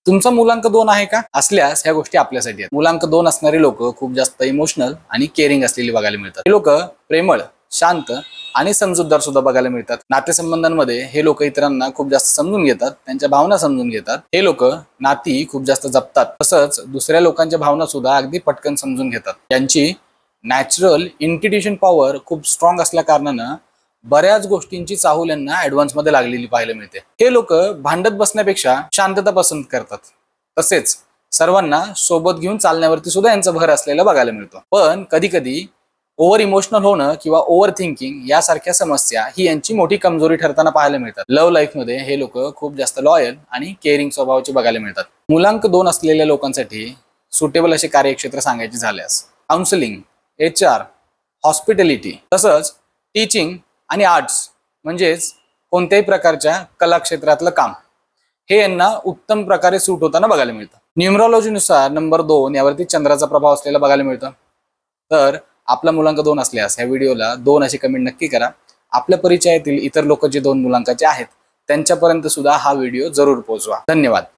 तुमचा मुलांक 2 आहे का? असल्यास ह्या गोष्टी आपल्यासाठी आहेत। मुलांक 2 असणारी लोक खूप जास्त इमोशनल आणि केअरिंग असलेली बघायला मिळतात। हे लोक प्रेमळ, शांत आणि समजूतदार सुद्धा बघायला मिळतात। नातेसंबंधांमध्ये हे लोक इतरांना खूप जास्त समजून घेतात, त्यांच्या भावना समजून घेतात। हे लोक नाती खूप जास्त जपतात, तसंच दुसऱ्या लोकांच्या भावना सुद्धा अगदी पटकन समजून घेतात। त्यांची नॅचरल इंट्युइशन पॉवर खूप स्ट्रॉंग असल्या कारणानं बऱ्याच गोष्टींची चाहूल यांना ऍडव्हान्स मध्ये लागलेली पाहायला मिळते। हे लोक भांडत बसण्यापेक्षा शांतता पसंत करतात, तसेच सर्वांना सोबत घेऊन चालण्यावरती सुद्धा यांचा भर असलेला बघायला मिळतो। पण कधी कधी ओव्हर इमोशनल होणं किंवा ओव्हर थिंकिंग यासारख्या समस्या ही यांची मोठी कमजोरी ठरताना पाहायला मिळतात। लव्ह लाईफ मध्ये हे लोक खूप जास्त लॉयल आणि केअरिंग स्वभावाचे बघायला मिळतात। मुलांक 2 असलेल्या लोकांसाठी सुटेबल असे कार्यक्षेत्र सांगायचे झाल्यास काउन्सिलिंग, HR, हॉस्पिटॅलिटी, तसंच टीचिंग आणि आर्ट्स म्हणजेच कोणत्याही प्रकारच्या कला क्षेत्रातलं काम हे यांना उत्तम प्रकारे सूट होताना बघायला मिळतं। न्यूमरॉलॉजीनुसार नंबर 2 यावरती चंद्राचा प्रभाव असलेला बघायला मिळतं। तर आपला मुलांक 2 असल्यास ह्या व्हिडिओला 2 अशी कमेंट नक्की करा। आपल्या परिचयातील इतर लोक जे 2 मुलांकाचे आहेत त्यांच्यापर्यंत सुद्धा हा व्हिडिओ जरूर पोहोचवा। धन्यवाद।